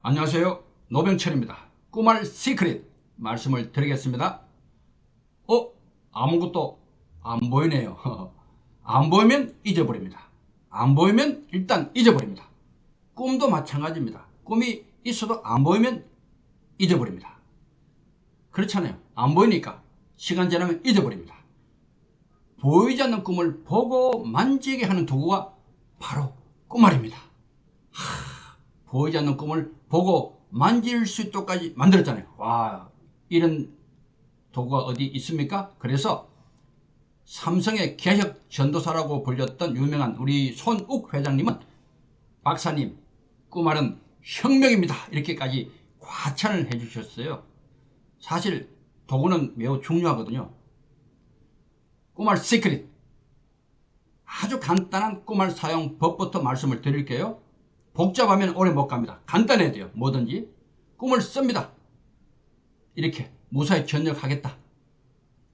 안녕하세요. 노병철입니다. 꿈알 시크릿 말씀을 드리겠습니다. 아무것도 안 보이네요. 안 보이면 잊어버립니다. 안 보이면 일단 잊어버립니다. 꿈도 마찬가지입니다. 꿈이 있어도 안 보이면 잊어버립니다. 그렇잖아요. 안 보이니까 시간 지나면 잊어버립니다. 보이지 않는 꿈을 보고 만지게 하는 도구가 바로 꿈알입니다. 보이지 않는 꿈을 보고 만질 수 있도록까지 만들었잖아요. 와, 이런 도구가 어디 있습니까? 그래서 삼성의 개혁 전도사라고 불렸던 유명한 우리 손욱 회장님은 박사님, 꿈알은 혁명입니다. 이렇게까지 과찬을 해주셨어요. 사실 도구는 매우 중요하거든요. 꿈알 시크릿, 아주 간단한 꿈알 사용법부터 말씀을 드릴게요. 복잡하면 오래 못 갑니다. 간단해야 돼요. 뭐든지. 꿈을 씁니다. 이렇게 무사히 전역하겠다.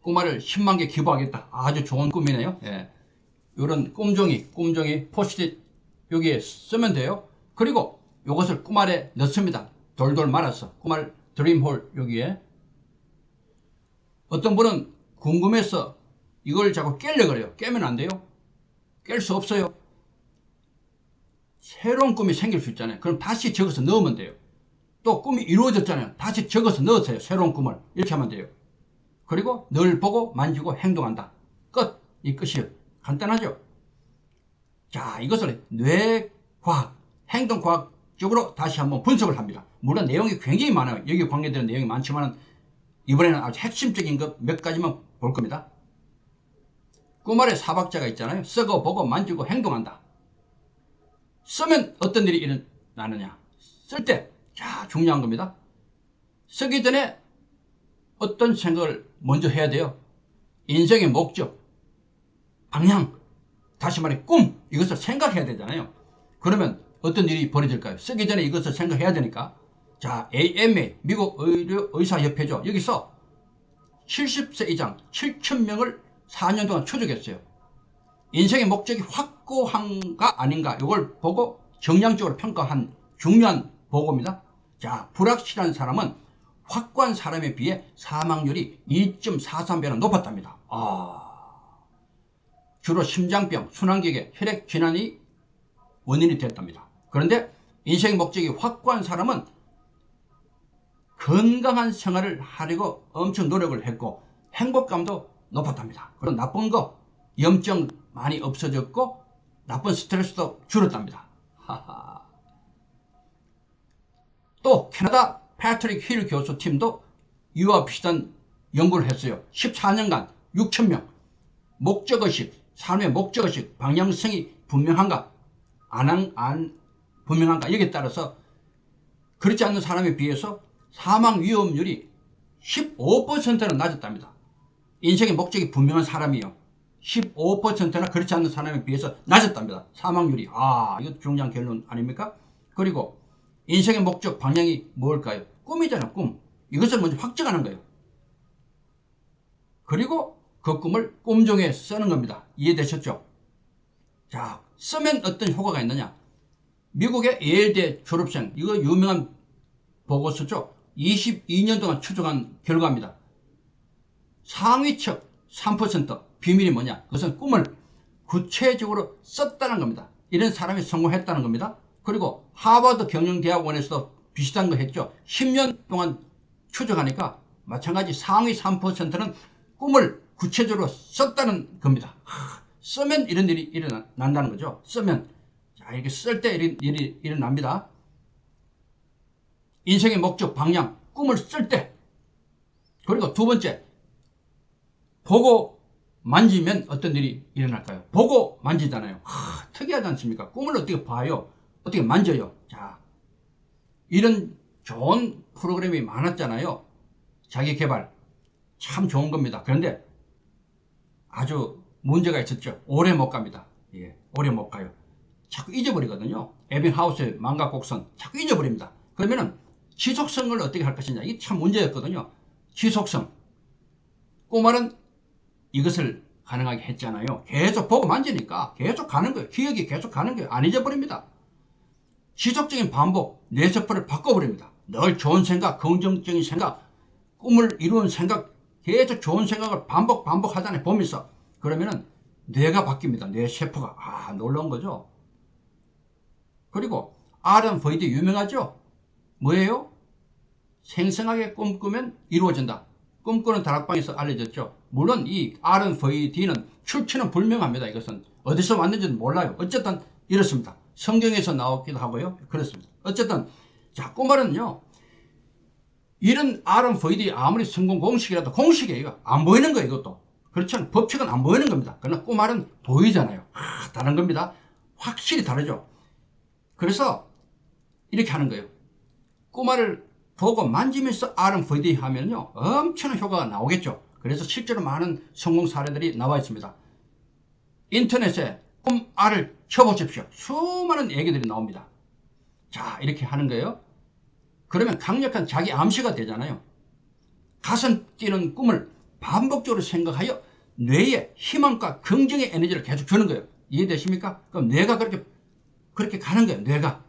꿈알을 10만 개 기부하겠다. 아주 좋은 꿈이네요. 예. 이런 꿈종이 포스트잇 여기에 쓰면 돼요. 그리고 이것을 꿈알에 넣습니다. 돌돌 말아서 꿈알 드림홀 여기에. 어떤 분은 궁금해서 이걸 자꾸 깨려고 그래요. 깨면 안 돼요. 깰 수 없어요. 새로운 꿈이 생길 수 있잖아요. 그럼 다시 적어서 넣으면 돼요. 또 꿈이 이루어졌잖아요. 다시 적어서 넣으세요. 새로운 꿈을. 이렇게 하면 돼요. 그리고 늘 보고 만지고 행동한다. 끝. 이 끝이에요. 간단하죠? 자, 이것을 뇌과학, 행동과학적으로 다시 한번 분석을 합니다. 물론 내용이 굉장히 많아요. 여기 관계되는 내용이 많지만 이번에는 아주 핵심적인 것 몇 가지만 볼 겁니다. 꿈알의 사박자가 있잖아요. 쓰고 보고 만지고 행동한다. 쓰면 어떤 일이 일어나느냐. 쓸 때, 자, 중요한 겁니다. 쓰기 전에 어떤 생각을 먼저 해야 돼요. 인생의 목적, 방향, 다시 말해 꿈, 이것을 생각해야 되잖아요. 그러면 어떤 일이 벌어질까요? 쓰기 전에 이것을 생각해야 되니까. 자, AMA, 미국 의사협회죠. 여기서 70세 이상 7,000명을 4년 동안 추적했어요. 인생의 목적이 확고한가 아닌가 이걸 보고 정량적으로 평가한 중요한 보고입니다. 자, 불확실한 사람은 확고한 사람에 비해 사망률이 2.43배나 높았답니다. 주로 심장병, 순환기계, 혈액 질환이 원인이 됐답니다. 그런데 인생의 목적이 확고한 사람은 건강한 생활을 하려고 엄청 노력을 했고 행복감도 높았답니다. 그리고 나쁜 거, 염증 많이 없어졌고 나쁜 스트레스도 줄었답니다. 또 캐나다 패트릭 힐 교수 팀도 이와 비슷한 연구를 했어요. 14년간 6,000명 목적의식, 삶의 목적의식, 방향성이 분명한가 안 분명한가 여기에 따라서 그렇지 않는 사람에 비해서 사망 위험률이 15%나 낮았답니다. 인생의 목적이 분명한 사람이요. 15%나 그렇지 않는 사람에 비해서 낮았답니다. 사망률이. 이거 중요한 결론 아닙니까? 그리고 인생의 목적 방향이 뭘까요? 꿈이잖아요. 꿈. 이것을 먼저 확정하는 거예요. 그리고 그 꿈을 꿈종에 쓰는 겁니다. 이해되셨죠? 자, 쓰면 어떤 효과가 있느냐? 미국의 예일대 졸업생, 이거 유명한 보고서죠. 22년 동안 추적한 결과입니다. 상위층 3% 비밀이 뭐냐? 그것은 꿈을 구체적으로 썼다는 겁니다. 이런 사람이 성공했다는 겁니다. 그리고 하버드 경영대학원에서도 비슷한 거 했죠. 10년 동안 추적하니까 마찬가지 상위 3%는 꿈을 구체적으로 썼다는 겁니다. 쓰면 이런 일이 일어난다는 거죠. 쓰면. 자, 이렇게 쓸 때 이런 일이 일어납니다. 인생의 목적, 방향, 꿈을 쓸 때. 그리고 두 번째, 보고 만지면 어떤 일이 일어날까요? 보고 만지잖아요. 특이하지 않습니까? 꿈을 어떻게 봐요? 어떻게 만져요? 자, 이런 좋은 프로그램이 많았잖아요. 자기개발. 참 좋은 겁니다. 그런데 아주 문제가 있었죠. 오래 못 갑니다. 예, 오래 못 가요. 자꾸 잊어버리거든요. 에빙하우스의 망각곡선 자꾸 잊어버립니다. 그러면은 지속성을 어떻게 할 것이냐. 이게 참 문제였거든요. 지속성. 꿈알은 이것을 가능하게 했잖아요. 계속 보고 만지니까 계속 가는 거예요. 기억이 계속 가는 거예요. 안 잊어버립니다. 지속적인 반복, 뇌세포를 바꿔버립니다. 늘 좋은 생각, 긍정적인 생각, 꿈을 이루는 생각, 계속 좋은 생각을 반복하잖아요. 보면서. 그러면은 뇌가 바뀝니다. 뇌세포가. 아, 놀라운 거죠. 그리고 RMVD 유명하죠? 뭐예요? 생생하게 꿈꾸면 이루어진다. 꿈꾸는 다락방에서 알려졌죠. 물론 이 RMVD는 출처는 불명합니다. 이것은 어디서 왔는지는 몰라요. 어쨌든 이렇습니다. 성경에서 나오기도 하고요. 그렇습니다. 어쨌든 자, 꿈말은요, 이런 RMVD 아무리 성공 공식이라도 공식이에요. 안 보이는 거예요. 이것도. 그렇죠. 법칙은 안 보이는 겁니다. 그러나 꿈말은 보이잖아요. 아, 다른 겁니다. 확실히 다르죠. 그래서 이렇게 하는 거예요. 꿈말을 보고 만지면서 RMVD 하면요, 엄청난 효과가 나오겠죠. 그래서 실제로 많은 성공 사례들이 나와 있습니다. 인터넷에 꿈알을 쳐보십시오. 수많은 얘기들이 나옵니다. 자, 이렇게 하는 거예요. 그러면 강력한 자기 암시가 되잖아요. 가슴 뛰는 꿈을 반복적으로 생각하여 뇌에 희망과 긍정의 에너지를 계속 주는 거예요. 이해되십니까? 그럼 뇌가 그렇게 가는 거예요.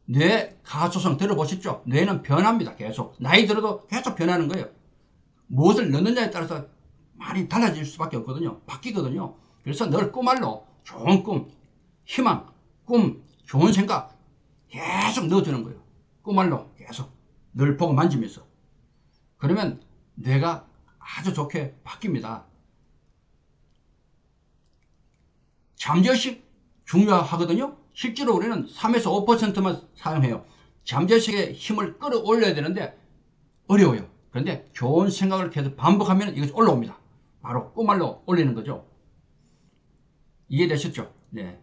뇌 가소성 들어보셨죠? 뇌는 변합니다. 계속. 나이 들어도 계속 변하는 거예요. 무엇을 넣느냐에 따라서 많이 달라질 수밖에 없거든요. 바뀌거든요. 그래서 늘 꿈알로 좋은 꿈, 희망, 꿈, 좋은 생각 계속 넣어주는 거예요. 꿈알로 계속 늘 보고 만지면서. 그러면 뇌가 아주 좋게 바뀝니다. 잠재의식 중요하거든요. 실제로 우리는 3에서 5%만 사용해요. 잠재의식의 힘을 끌어올려야 되는데 어려워요. 그런데 좋은 생각을 계속 반복하면 이것이 올라옵니다. 바로 꿈말로 올리는 거죠. 이해되셨죠? 네.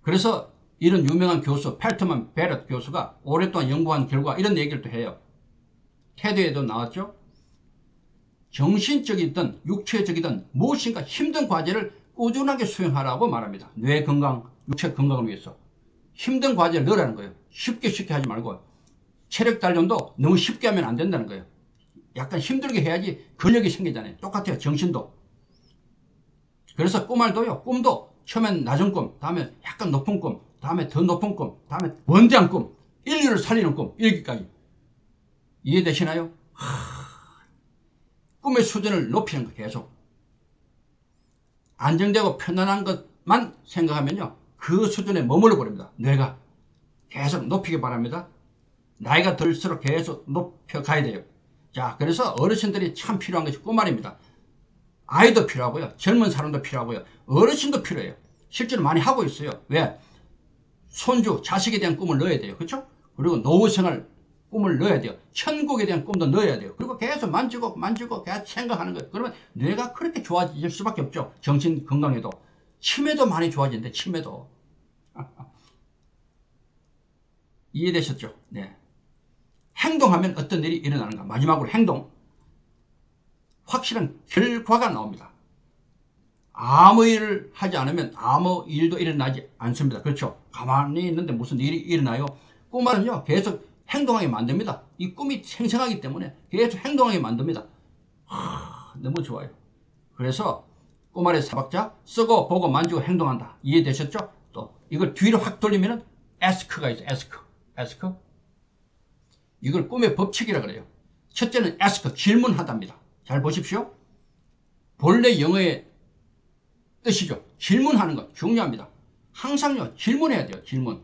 그래서 이런 유명한 교수 펠트만 베럿 교수가 오랫동안 연구한 결과 이런 얘기를 또 해요. 테드에도 나왔죠. 정신적이든 육체적이든 무엇인가 힘든 과제를 꾸준하게 수행하라고 말합니다. 뇌 건강, 육체 건강을 위해서. 힘든 과제를 넣으라는 거예요. 쉽게 하지 말고. 체력 단련도 너무 쉽게 하면 안 된다는 거예요. 약간 힘들게 해야지 근력이 생기잖아요. 똑같아요. 정신도. 그래서 꿈말도요. 꿈도 처음엔 낮은 꿈, 다음에 약간 높은 꿈, 다음에 더 높은 꿈, 다음에 원대한 꿈, 인류를 살리는 꿈, 이렇게까지. 이해되시나요? 꿈의 수준을 높이는 거 계속. 안정되고 편안한 것만 생각하면요. 그 수준에 머물러 버립니다. 뇌가. 계속 높이기 바랍니다. 나이가 들수록 계속 높여가야 돼요. 자, 그래서 어르신들이 참 필요한 것이 꿈말입니다. 아이도 필요하고요. 젊은 사람도 필요하고요. 어르신도 필요해요. 실제로 많이 하고 있어요. 왜? 손주, 자식에 대한 꿈을 넣어야 돼요. 그렇죠? 그리고 노후 생활 꿈을 넣어야 돼요. 천국에 대한 꿈도 넣어야 돼요. 그리고 계속 만지고 계속 생각하는 거예요. 그러면 뇌가 그렇게 좋아질 수밖에 없죠. 정신 건강에도. 치매도 많이 좋아지는데, 치매도. 이해되셨죠? 네. 행동하면 어떤 일이 일어나는가? 마지막으로 행동. 확실한 결과가 나옵니다. 아무 일을 하지 않으면 아무 일도 일어나지 않습니다. 그렇죠? 가만히 있는데 무슨 일이 일어나요? 꿈말은요, 계속 행동하게 만듭니다. 이 꿈이 생생하기 때문에 계속 행동하게 만듭니다. 너무 좋아요. 그래서 꿈말의 사박자, 쓰고 보고 만지고 행동한다. 이해되셨죠? 또 이걸 뒤로 확 돌리면은 ask가 있어요. ask. 이걸 꿈의 법칙이라 그래요. 첫째는 ask, 질문하답니다. 잘 보십시오. 본래 영어의 뜻이죠. 질문하는 것 중요합니다. 항상요, 질문해야 돼요. 질문.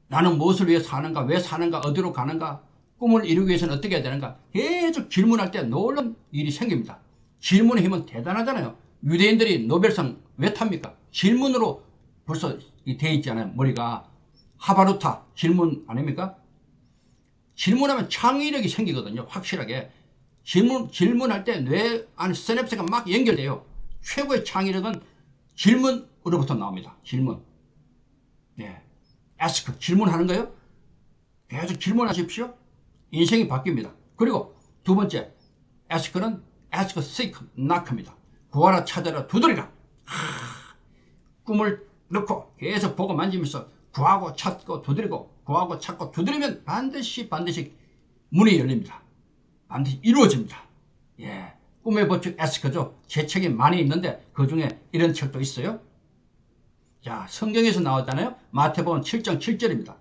나는 무엇을 위해 사는가, 왜 사는가, 어디로 가는가, 꿈을 이루기 위해서는 어떻게 해야 되는가. 계속 질문할 때 놀라운 일이 생깁니다. 질문의 힘은 대단하잖아요. 유대인들이 노벨상 왜 탑니까? 질문으로 벌써 돼 있잖아요. 머리가. 하바루타 질문 아닙니까? 질문하면 창의력이 생기거든요. 확실하게. 질문할 때 뇌 안에 시냅스가 막 연결돼요. 최고의 창의력은 질문으로부터 나옵니다. 질문. 네. ask, 질문하는 거예요. 계속 질문하십시오. 인생이 바뀝니다. 그리고 두 번째, ask는 ask, seek, knock입니다. 구하라, 찾아라, 두드리라. 꿈을 넣고 계속 보고 만지면서 구하고 찾고 두드리고 구하고 찾고 두드리면 반드시 문이 열립니다. 반드시 이루어집니다. 예, 꿈의 법칙 ask죠. 제 책이 많이 있는데 그 중에 이런 책도 있어요. 자, 성경에서 나왔잖아요. 마태복음 7장 7절입니다.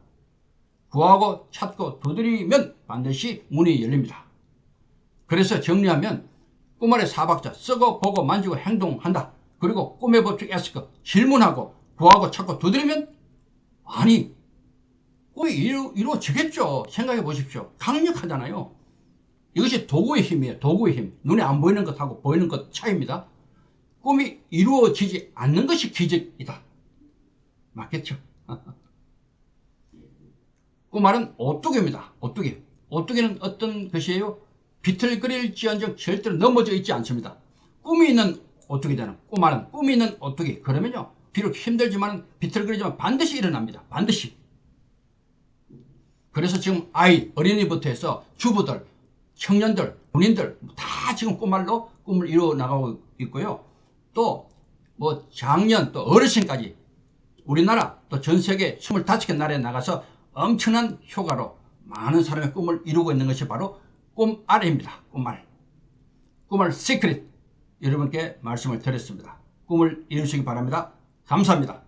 구하고 찾고 두드리면 반드시 문이 열립니다. 그래서 정리하면 꿈 아래 4박자 쓰고 보고 만지고 행동한다. 그리고 꿈의 법칙 에스크 질문하고 구하고 찾고 두드리면 아니 꿈이 이루어지겠죠. 생각해 보십시오. 강력하잖아요. 이것이 도구의 힘이에요. 도구의 힘. 눈에 안 보이는 것하고 보이는 것 차이입니다. 꿈이 이루어지지 않는 것이 기적이다. 맞겠죠? 꿈말은 오뚜기입니다. 오뚜기. 오뚜기는 어떤 것이에요? 비틀거릴지언정 절대로 넘어져 있지 않습니다. 꿈이 있는 오뚜기잖아요. 꿈말은 꿈이 있는 오뚜기. 그러면요. 비록 힘들지만 비틀거리지만 반드시 일어납니다. 반드시. 그래서 지금 아이, 어린이부터 해서 주부들, 청년들, 군인들 다 지금 꿈말로 꿈을 이루어 나가고 있고요. 또 뭐 장년 또 어르신까지 우리나라 또 전세계 25개 나라에 나가서 엄청난 효과로 많은 사람의 꿈을 이루고 있는 것이 바로 꿈알입니다. 꿈알. 꿈알 시크릿 여러분께 말씀을 드렸습니다. 꿈을 이루시기 바랍니다. 감사합니다.